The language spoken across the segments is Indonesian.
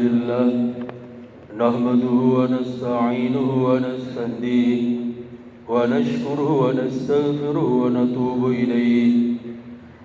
لله نحمده ونستعينه ونستهديه ونشكره ونستغفره ونتوب إليه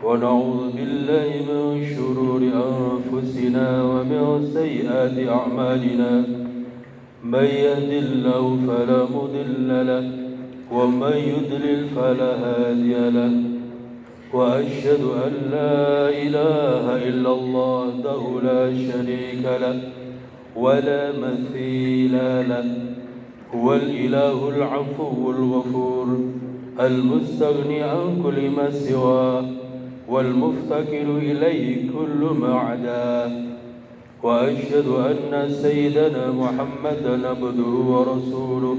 ونعوذ بالله من شرور أنفسنا ومن سيئات أعمالنا من يهد الله فلا مضل له ومن يضلل فلا هادي له وأشهد أن لا إله إلا الله وحده لا شريك له ولا مثيل له هو الإله العفو الغفور المستغني عن كل ما سواه والمفتقر إليه كل ما عداه وأشهد أن سيدنا محمدا عبده ورسوله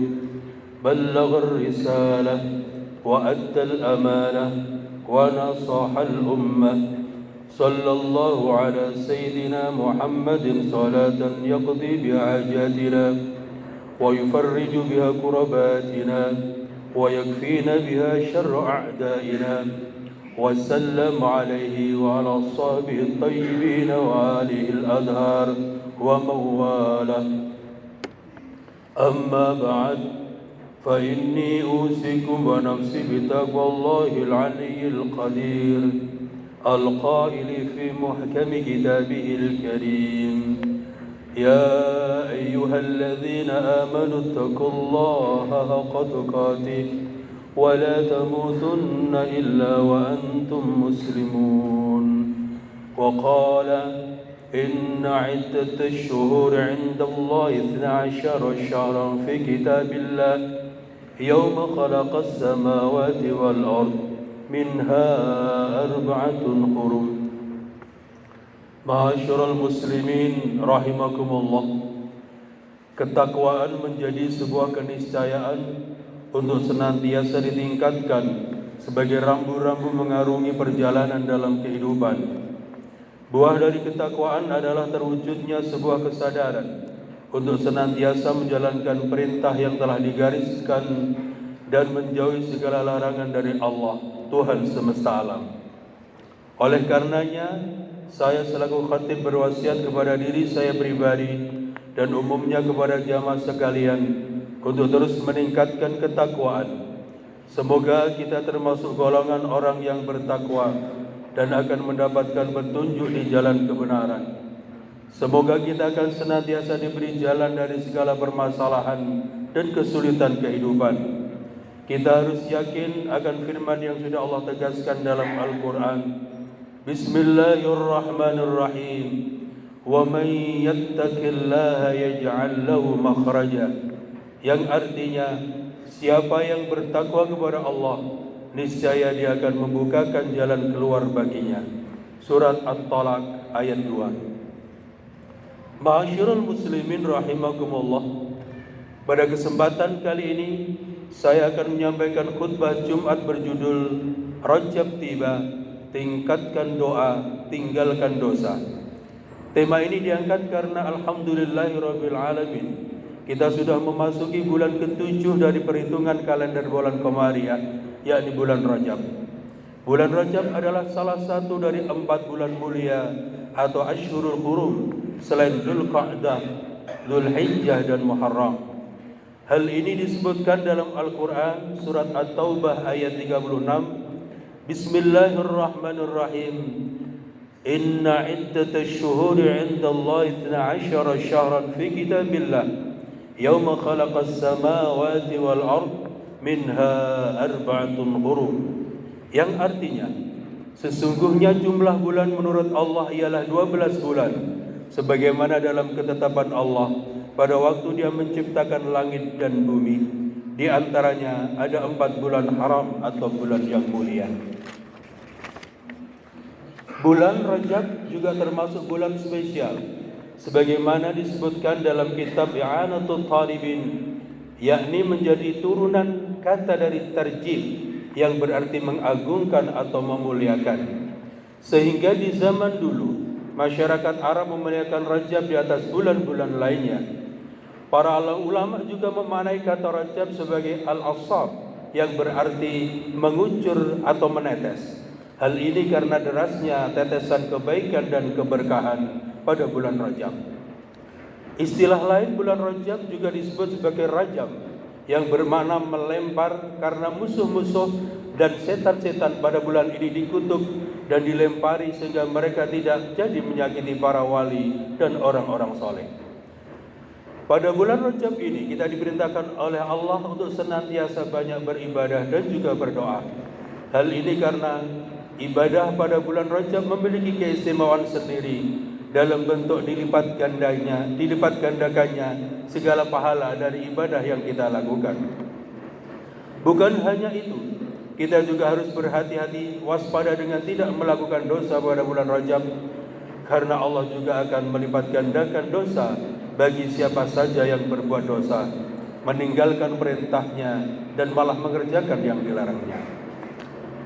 بلغ الرسالة وأدى الأمانة ونصح الأمة صلى الله على سيدنا محمد صلاة يقضي بها حاجاتنا ويفرج بها كرباتنا ويكفينا بها شر أعدائنا وسلم عليه وعلى أصحابه الطيبين وآله الأطهار ومن والاه أما بعد فإني أوصيكم ونفسي بتقوى الله العلي القدير القائل في محكم كتابه الكريم يا أيها الذين آمنوا اتقوا الله حق تقاته ولا تموتن إلا وأنتم مسلمون وقال إن عدة الشهور عند الله 12 شهرا في كتاب الله يوم خلق السماوات والأرض منها 4 حرم. Ma'asyiral muslimin rahimakumullah. Ketakwaan menjadi sebuah keniscayaan untuk senantiasa ditingkatkan sebagai rambu-rambu mengarungi perjalanan dalam kehidupan. Buah dari ketakwaan adalah terwujudnya sebuah kesadaran untuk senantiasa menjalankan perintah yang telah digariskan dan menjauhi segala larangan dari Allah, Tuhan semesta alam. Oleh karenanya, saya selaku khatib berwasiat kepada diri saya pribadi dan umumnya kepada jamaah sekalian untuk terus meningkatkan ketakwaan. Semoga kita termasuk golongan orang yang bertakwa dan akan mendapatkan petunjuk di jalan kebenaran. Semoga kita akan senantiasa diberi jalan dari segala permasalahan dan kesulitan kehidupan. Kita harus yakin akan firman yang sudah Allah tegaskan dalam Al-Quran. Bismillahirrahmanirrahim. Wa man yattaqillaha yaj'al lahu makhraja. Yang artinya, siapa yang bertakwa kepada Allah, niscaya dia akan membukakan jalan keluar baginya. Surat At-Talaq ayat 2. Ma'asyiral muslimin rahimakumullah. Pada kesempatan kali ini saya akan menyampaikan khutbah Jumat berjudul Rajab tiba, tingkatkan doa, tinggalkan dosa. Tema ini diangkat karena alhamdulillahirabbil alamin, kita sudah memasuki bulan ke-7 dari perhitungan kalender bulan Qamariah, yakni bulan Rajab. Bulan Rajab adalah salah satu dari 4 bulan mulia atau Ashhurul Hurum selain Dzulqa'dah, Dzulhijjah dan Muharram. Hal ini disebutkan dalam Al-Quran surat At-Taubah ayat 36. Bismillahirrahmanirrahim. Inna iddatash shuhuri 'indallahi 12 syahran fi kitabillah yauma khalaqas samawati wal ard minha 4 hurum. Yang artinya, sesungguhnya jumlah bulan menurut Allah ialah 12 bulan sebagaimana dalam ketetapan Allah pada waktu Dia menciptakan langit dan bumi. Di antaranya ada 4 bulan haram atau bulan yang mulia. Bulan Rajab juga termasuk bulan spesial, sebagaimana disebutkan dalam kitab I'anatul Talibin, yakni menjadi turunan kata dari tarjib yang berarti mengagungkan atau memuliakan. Sehingga di zaman dulu masyarakat Arab memuliakan Rajab di atas bulan-bulan lainnya. Para ulama juga memaknai kata Rajab sebagai al-asab, yang berarti mengucur atau menetes. Hal ini karena derasnya tetesan kebaikan dan keberkahan pada bulan Rajab. Istilah lain bulan Rajab juga disebut sebagai Rajam, yang bermakna melempar, karena musuh-musuh dan setan-setan pada bulan ini dikutuk dan dilempari sehingga mereka tidak jadi menyakiti para wali dan orang-orang soleh. Pada bulan Rajab ini kita diperintahkan oleh Allah untuk senantiasa banyak beribadah dan juga berdoa. Hal ini karena ibadah pada bulan Rajab memiliki keistimewaan sendiri dalam bentuk dilipat gandakannya segala pahala dari ibadah yang kita lakukan. Bukan hanya itu, kita juga harus berhati-hati, waspada dengan tidak melakukan dosa pada bulan Rajab, karena Allah juga akan melipat gandakan dosa bagi siapa saja yang berbuat dosa, meninggalkan perintahnya dan malah mengerjakan yang dilarangnya.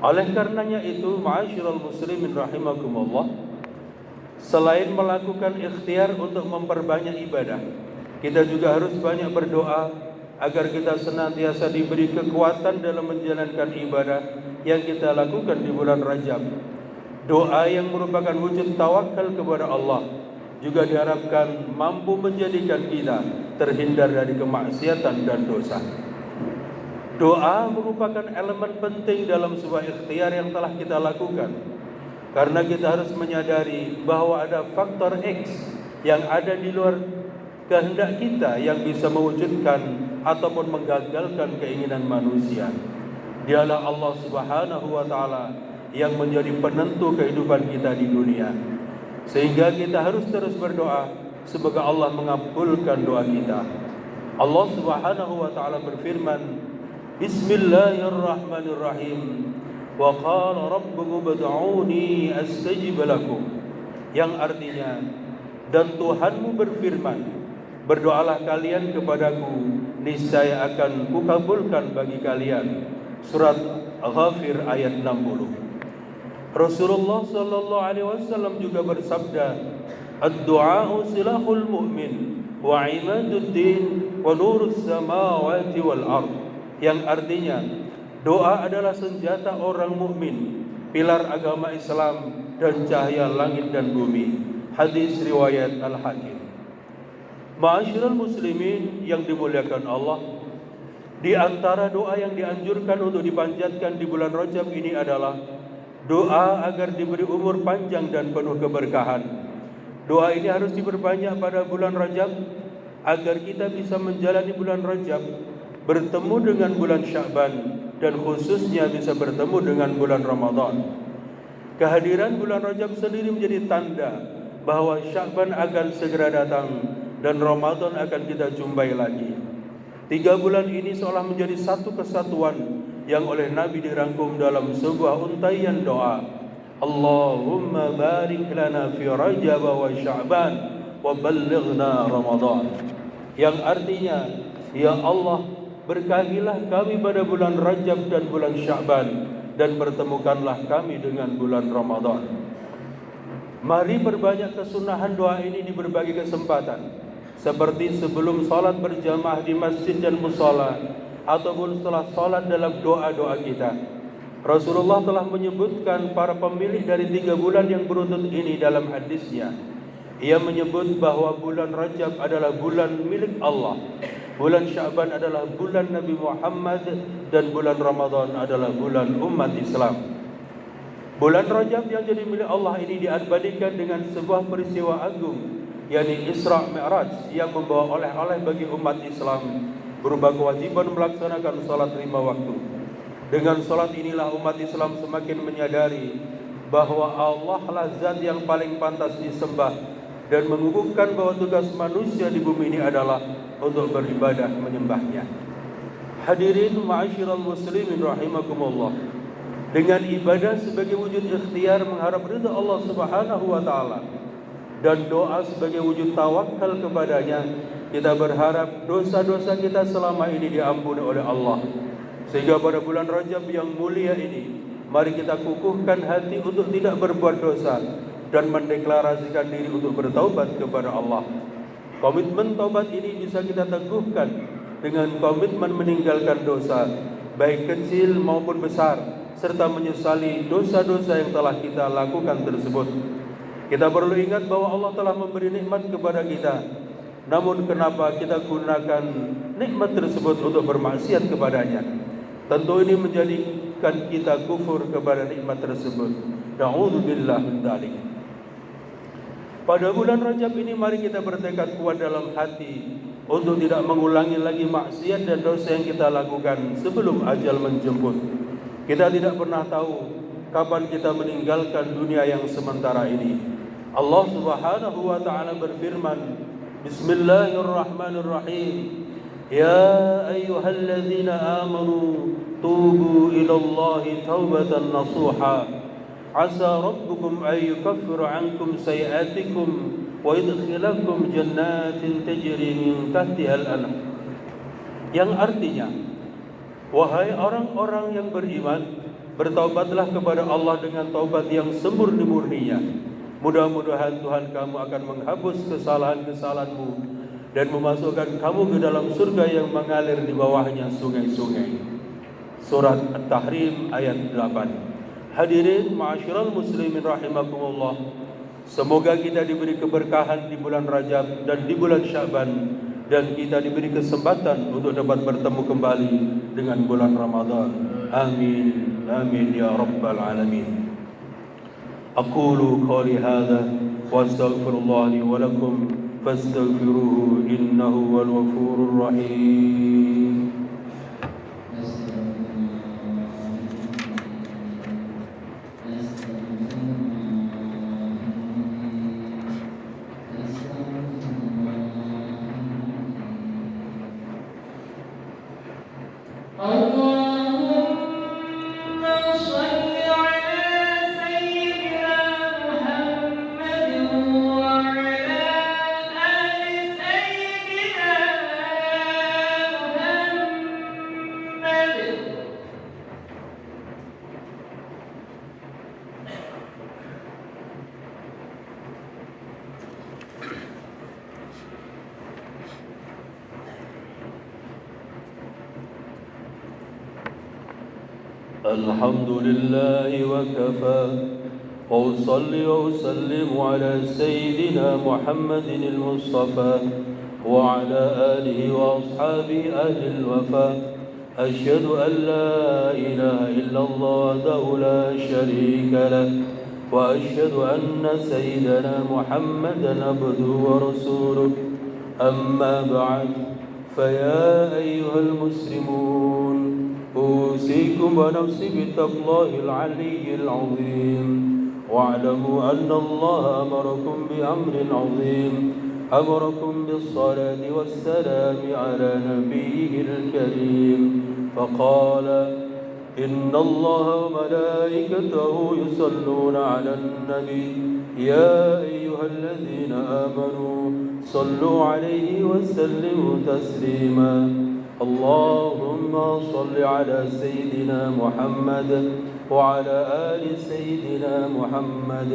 Oleh karenanya itu, ma'asyiral muslimin rahimakumullah, selain melakukan ikhtiar untuk memperbanyak ibadah, kita juga harus banyak berdoa agar kita senantiasa diberi kekuatan dalam menjalankan ibadah yang kita lakukan di bulan Rajab. Doa yang merupakan wujud tawakal kepada Allah juga diharapkan mampu menjadikan kita terhindar dari kemaksiatan dan dosa. Doa merupakan elemen penting dalam sebuah ikhtiar yang telah kita lakukan, karena kita harus menyadari bahwa ada faktor X yang ada di luar kehendak kita yang bisa mewujudkan ataupun menggagalkan keinginan manusia. Dialah Allah Subhanahu wa taala yang menjadi penentu kehidupan kita di dunia. Sehingga kita harus terus berdoa semoga Allah mengabulkan doa kita. Allah Subhanahu wa taala berfirman, Bismillahirrahmanirrahim. Wa qala rabbukum ud'uni astajib lakum, yang artinya, dan Tuhanmu berfirman, berdoalah kalian kepadaku, niscaya akan kukabulkan bagi kalian. Surat Ghafir ayat 60. Rasulullah sallallahu alaihi wasallam juga bersabda, ad-du'a'u silahul mu'min wa imaduddin wa nurus samawati wal ard, yang artinya, doa adalah senjata orang mukmin, pilar agama Islam dan cahaya langit dan bumi. Hadis riwayat Al-Hakim. Ma'asyiral muslimin yang dimuliakan Allah, di antara doa yang dianjurkan untuk dipanjatkan di bulan Rajab ini adalah doa agar diberi umur panjang dan penuh keberkahan. Doa ini harus diperbanyak pada bulan Rajab agar kita bisa menjalani bulan Rajab, bertemu dengan bulan Sya'ban, dan khususnya bisa bertemu dengan bulan Ramadan. Kehadiran bulan Rajab sendiri menjadi tanda bahwa Sya'ban akan segera datang dan Ramadan akan kita jumpai lagi. 3 bulan ini seolah menjadi satu kesatuan yang oleh Nabi dirangkum dalam sebuah untaian doa. Allahumma barik lana fi Rajab wa Sya'ban wa ballighna Ramadan. Yang artinya, ya Allah, berkahilah kami pada bulan Rajab dan bulan Sya'ban, dan pertemukanlah kami dengan bulan Ramadan. Mari perbanyak kesunahan doa ini di berbagai kesempatan, seperti sebelum salat berjamaah di masjid dan musala, ataupun setelah salat dalam doa-doa kita. Rasulullah telah menyebutkan para pemilik dari 3 bulan yang beruntun ini dalam hadisnya. Ia menyebut bahwa bulan Rajab adalah bulan milik Allah, bulan Sya'ban adalah bulan Nabi Muhammad, dan bulan Ramadan adalah bulan umat Islam. Bulan Rajab yang jadi milik Allah ini diabadikan dengan sebuah peristiwa agung, yakni Isra Mi'raj, yang membawa oleh-oleh bagi umat Islam berupa kewajiban melaksanakan salat 5 waktu. Dengan salat inilah umat Islam semakin menyadari bahwa Allah lah zat yang paling pantas disembah, dan mengukuhkan bahwa tugas manusia di bumi ini adalah untuk beribadah menyembahnya. Hadirin ma'asyiral muslimin rahimakumullah, dengan ibadah sebagai wujud ikhtiar mengharap ridha Allah Subhanahu wa taala dan doa sebagai wujud tawakal kepadanya, kita berharap dosa-dosa kita selama ini diampuni oleh Allah. Sehingga pada bulan Rajab yang mulia ini, mari kita kukuhkan hati untuk tidak berbuat dosa dan mendeklarasikan diri untuk bertaubat kepada Allah. Komitmen taubat ini bisa kita teguhkan dengan komitmen meninggalkan dosa, baik kecil maupun besar, serta menyesali dosa-dosa yang telah kita lakukan tersebut. Kita perlu ingat bahwa Allah telah memberi nikmat kepada kita, namun kenapa kita gunakan nikmat tersebut untuk bermaksiat kepadanya? Tentu ini menjadikan kita kufur kepada nikmat tersebut. Na'udzubillah min dzalik. Pada bulan Rajab ini mari kita bertekad kuat dalam hati untuk tidak mengulangi lagi maksiat dan dosa yang kita lakukan sebelum ajal menjemput. Kita tidak pernah tahu kapan kita meninggalkan dunia yang sementara ini. Allah Subhanahu wa taala berfirman, Bismillahirrahmanirrahim. Ya ayyuhalladzina amanu tubu ilallahi taubatan nasuha. Asa rabbukum an yukaffira ankum sayi'atikum wa yudkhilakum jannatin tajri min tahtiha al-anhar. Yang artinya, wahai orang-orang yang beriman, bertaubatlah kepada Allah dengan taubat yang semurni-murninya. Mudah-mudahan Tuhan kamu akan menghapus kesalahan-kesalahanmu dan memasukkan kamu ke dalam surga yang mengalir di bawahnya sungai-sungai. Surat At-Tahrim ayat 8. Hadirin ma'asyiral muslimin rahimakumullah. Semoga kita diberi keberkahan di bulan Rajab dan di bulan Sya'ban, dan kita diberi kesempatan untuk dapat bertemu kembali dengan bulan Ramadan. Amin. Amin ya rabbal alamin. Aqulu qawli hadha wa astaghfirullah li wa lakum fastaghfiruhu innahu wal ghafurur rahim. الحمد لله وكفى وأصلي وأسلم على سيدنا محمد المصطفى وعلى آله وأصحابه أهل الوفاء. أشهد أن لا إله إلا الله وحده لا شريك له وأشهد أن سيدنا محمدا عبده ورسوله. أما بعد فيا أيها المسلمون أوصيكم ونفسي بتقوى الله العلي العظيم واعلموا أن الله أمركم بأمر عظيم أمركم بالصلاة والسلام على نبيه الكريم فقال إن الله وملائكته يصلون على النبي يا أيها الذين آمنوا صلوا عليه وسلموا تسليما. اللهم صل على سيدنا محمد وعلى آل سيدنا محمد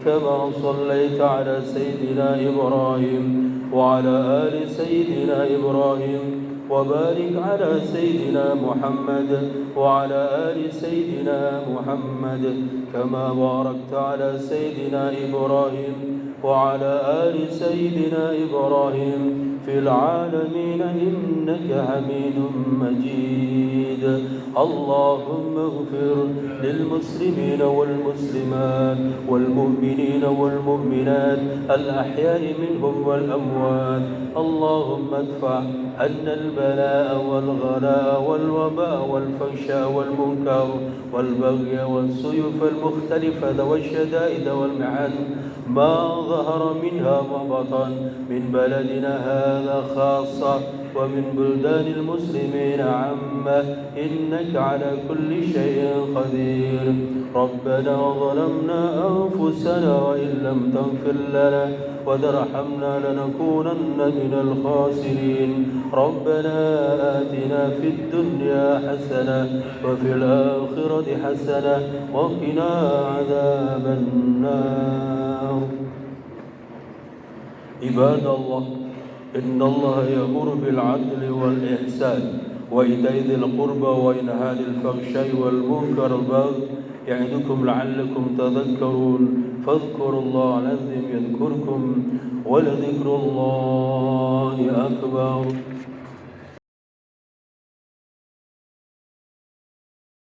كما صليت على سيدنا إبراهيم وعلى آل سيدنا إبراهيم وبارك على سيدنا محمد وعلى آل سيدنا محمد كما باركت على سيدنا إبراهيم وعلى آل سيدنا إبراهيم في العالمين إنك حميد مجيد. اللهم اغفر للمسلمين والمسلمات والمؤمنين والمؤمنات الأحياء منهم والأموات. اللهم ادفع عنا البلاء والغلاء والوباء والفحشاء والمنكر والبغي والسيوف المختلفة والشدائد والمحن ما ظهر منها وبطن من بلدنا هذا خاصة ومن بلدان المسلمين عامة إنك على كل شيء قدير. ربنا ظلمنا أنفسنا وإن لم تغفر لنا وترحمنا لنكونن من الخاسرين. ربنا آتنا في الدنيا حسنة وفي الآخرة حسنة وقنا عذاب النار. عباد الله إن الله يأمر بالعدل والإحسان وإيتاء ذي القربى وينهى عن الفحشاء والمنكر والبغي يعظكم لعلكم تذكرون فاذكروا الله العظيم يذكركم ولذكر الله أكبر